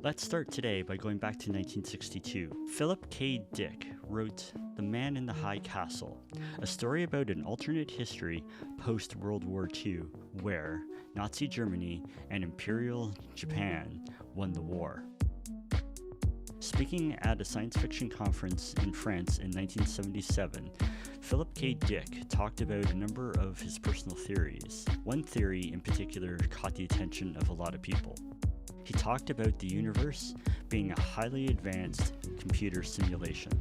Let's start today by going back to 1962. Philip K. Dick wrote The Man in the High Castle, a story about an alternate history post-World War II, where Nazi Germany and Imperial Japan won the war. Speaking at a science fiction conference in France in 1977, Philip K. Dick talked about a number of his personal theories. One theory in particular caught the attention of a lot of people. He talked about the universe being a highly advanced computer simulation.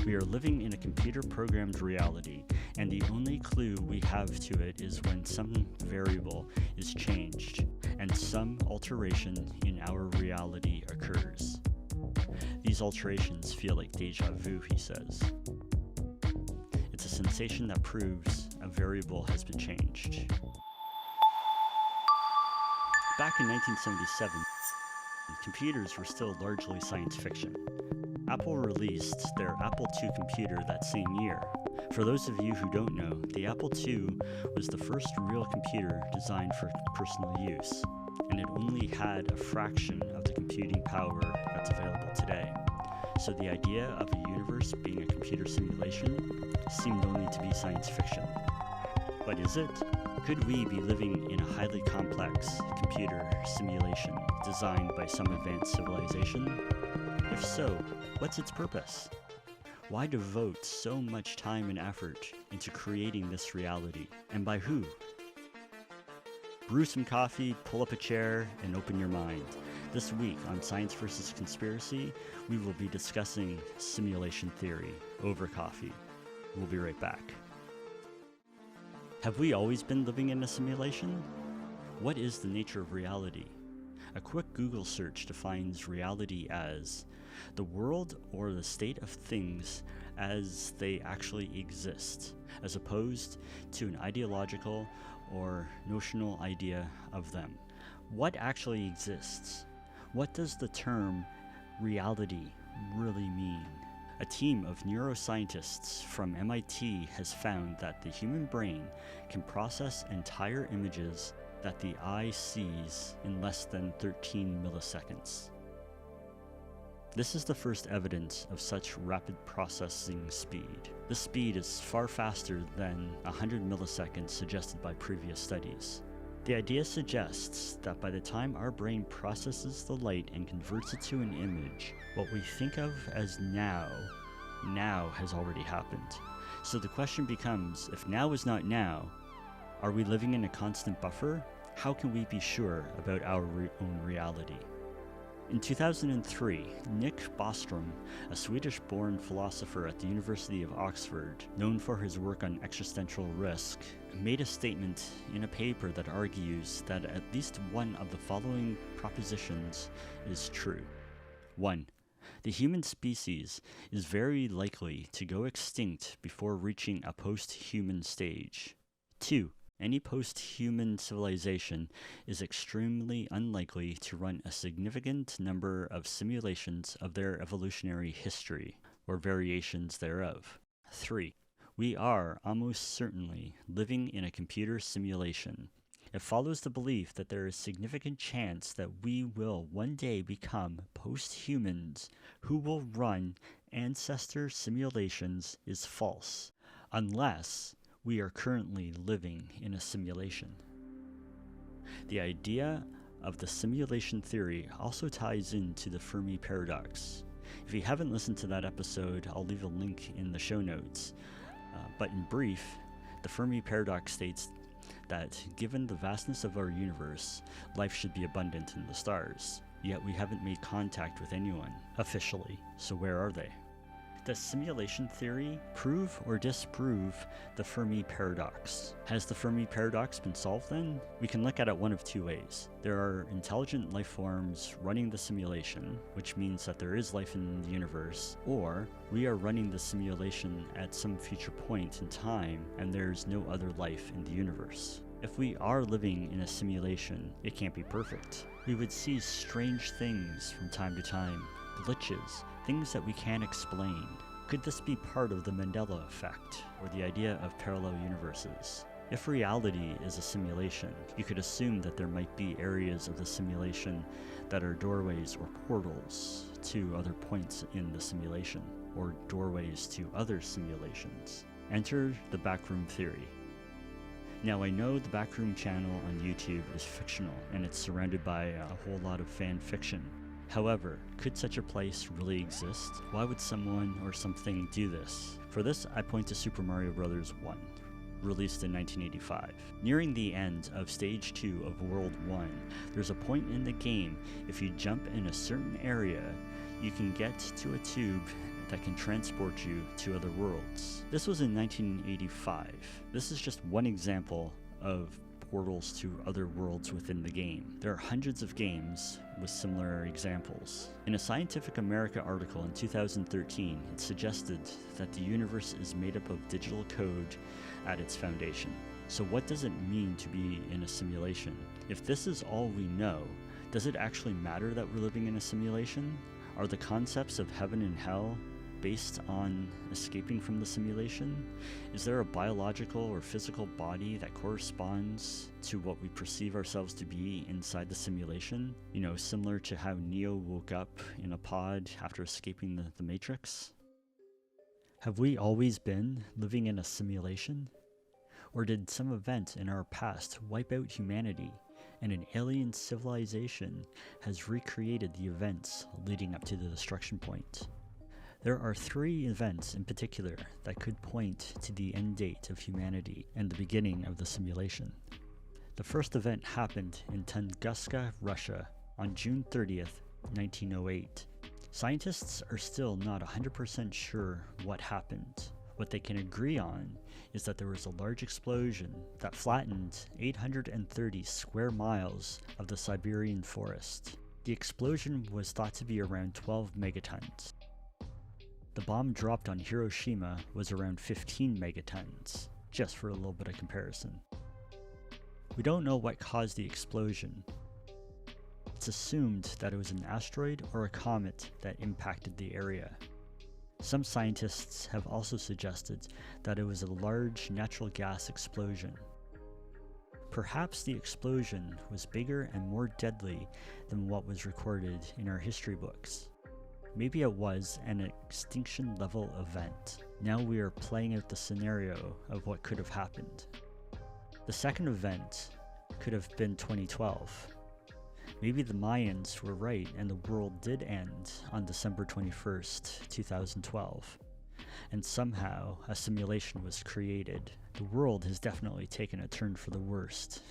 We are living in a computer-programmed reality, and the only clue we have to it is when some variable is changed and some alteration in our reality occurs. These alterations feel like deja vu, he says. It's a sensation that proves a variable has been changed. Back in 1977, computers were still largely science fiction. Apple released their Apple II computer that same year. For those of you who don't know, the Apple II was the first real computer designed for personal use, and it only had a fraction of the computing power that's available today. So the idea of a universe being a computer simulation seemed only to be science fiction. But is it? Could we be living in a highly complex computer simulation designed by some advanced civilization? If so, what's its purpose? Why devote so much time and effort into creating this reality? And by who? Brew some coffee, pull up a chair, and open your mind. This week on Science vs. Conspiracy, we will be discussing simulation theory over coffee. We'll be right back. Have we always been living in a simulation? What is the nature of reality? A quick Google search defines reality as the world or the state of things as they actually exist, as opposed to an ideological or notional idea of them. What actually exists? What does the term reality really mean? A team of neuroscientists from MIT has found that the human brain can process entire images that the eye sees in less than 13 milliseconds. This is the first evidence of such rapid processing speed. This speed is far faster than 100 milliseconds suggested by previous studies. The idea suggests that by the time our brain processes the light and converts it to an image, what we think of as now has already happened. So the question becomes, if now is not now, are we living in a constant buffer? How can we be sure about our own reality? In 2003, Nick Bostrom, a Swedish-born philosopher at the University of Oxford, known for his work on existential risk, made a statement in a paper that argues that at least one of the following propositions is true. 1. The human species is very likely to go extinct before reaching a post-human stage. 2. Any post-human civilization is extremely unlikely to run a significant number of simulations of their evolutionary history, or variations thereof. 3. We are almost certainly living in a computer simulation. It follows the belief that there is significant chance that we will one day become post-humans who will run ancestor simulations is false, unless we are currently living in a simulation. The idea of the simulation theory also ties into the Fermi paradox. If you haven't listened to that episode, I'll leave a link in the show notes. But in brief, the Fermi paradox states that given the vastness of our universe, life should be abundant in the stars. Yet we haven't made contact with anyone officially, so where are they? Does simulation theory prove or disprove the Fermi paradox? Has the Fermi paradox been solved then? We can look at it one of two ways. There are intelligent life forms running the simulation, which means that there is life in the universe, or we are running the simulation at some future point in time and there's no other life in the universe. If we are living in a simulation, it can't be perfect. We would see strange things from time to time, glitches, things that we can't explain. Could this be part of the Mandela effect, or the idea of parallel universes? If reality is a simulation, you could assume that there might be areas of the simulation that are doorways or portals to other points in the simulation, or doorways to other simulations. Enter the Backroom Theory. Now, I know the Backroom channel on YouTube is fictional, and it's surrounded by a whole lot of fan fiction. However, could such a place really exist? Why would someone or something do this? For this, I point to Super Mario Bros. 1, released in 1985. Nearing the end of Stage 2 of World 1, there's a point in the game, if you jump in a certain area, you can get to a tube that can transport you to other worlds. This was in 1985. This is just one example of portals to other worlds within the game. There are hundreds of games with similar examples. In a Scientific America article in 2013, it suggested that the universe is made up of digital code at its foundation. So what does it mean to be in a simulation? If this is all we know, does it actually matter that we're living in a simulation? Are the concepts of heaven and hell based on escaping from the simulation? Is there a biological or physical body that corresponds to what we perceive ourselves to be inside the simulation? You know, similar to how Neo woke up in a pod after escaping the Matrix? Have we always been living in a simulation? Or did some event in our past wipe out humanity, and an alien civilization has recreated the events leading up to the destruction point? There are three events in particular that could point to the end date of humanity and the beginning of the simulation. The first event happened in Tunguska, Russia on June 30th, 1908. Scientists are still not 100% sure what happened. What they can agree on is that there was a large explosion that flattened 830 square miles of the Siberian forest. The explosion was thought to be around 12 megatons. The bomb dropped on Hiroshima was around 15 megatons, just for a little bit of comparison. We don't know what caused the explosion. It's assumed that it was an asteroid or a comet that impacted the area. Some scientists have also suggested that it was a large natural gas explosion. Perhaps the explosion was bigger and more deadly than what was recorded in our history books. Maybe it was an extinction level event. Now we are playing out the scenario of what could have happened. The second event could have been 2012. Maybe the Mayans were right and the world did end on December 21st, 2012. And somehow a simulation was created. The world has definitely taken a turn for the worst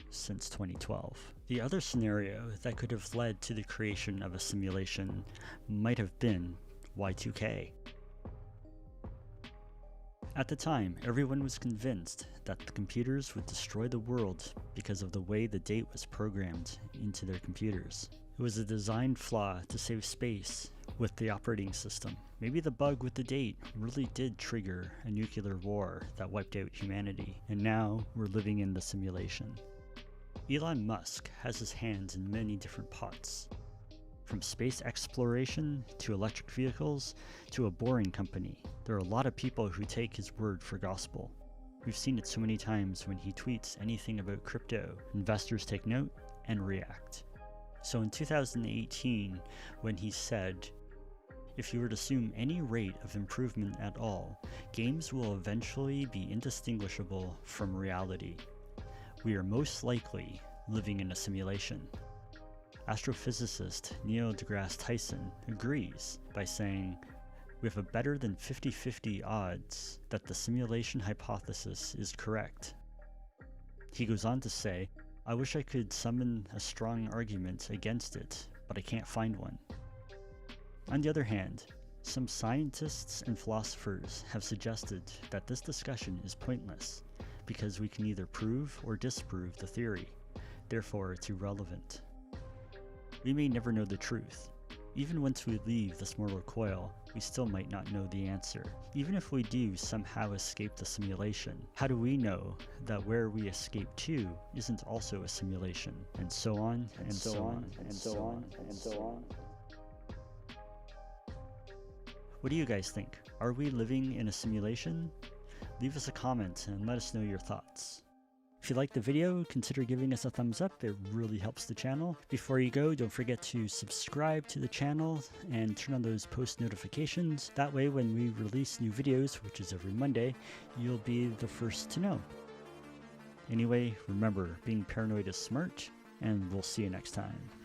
since 2012. The other scenario that could have led to the creation of a simulation might have been Y2K. At the time, everyone was convinced that the computers would destroy the world because of the way the date was programmed into their computers. It was a design flaw to save space with the operating system. Maybe the bug with the date really did trigger a nuclear war that wiped out humanity, and now we're living in the simulation. Elon Musk has his hands in many different pots. From space exploration, to electric vehicles, to a boring company. There are a lot of people who take his word for gospel. We've seen it so many times when he tweets anything about crypto. Investors take note and react. So in 2018, when he said, if you were to assume any rate of improvement at all, games will eventually be indistinguishable from reality. We are most likely living in a simulation. Astrophysicist Neil deGrasse Tyson agrees by saying, we have a better than 50-50 odds that the simulation hypothesis is correct. He goes on to say, I wish I could summon a strong argument against it, but I can't find one. On the other hand, some scientists and philosophers have suggested that this discussion is pointless because we can either prove or disprove the theory, therefore it's irrelevant. We may never know the truth. Even once we leave this mortal coil, we still might not know the answer. Even if we do somehow escape the simulation, how do we know that where we escape to isn't also a simulation? And so on, and so on, and so on, and so on. What do you guys think? Are we living in a simulation? leave us a comment and let us know your thoughts. If you liked the video, consider giving us a thumbs up. It really helps the channel. Before you go, don't forget to subscribe to the channel and turn on those post notifications. That way, when we release new videos, which is every Monday, you'll be the first to know. Anyway, remember, being paranoid is smart, and we'll see you next time.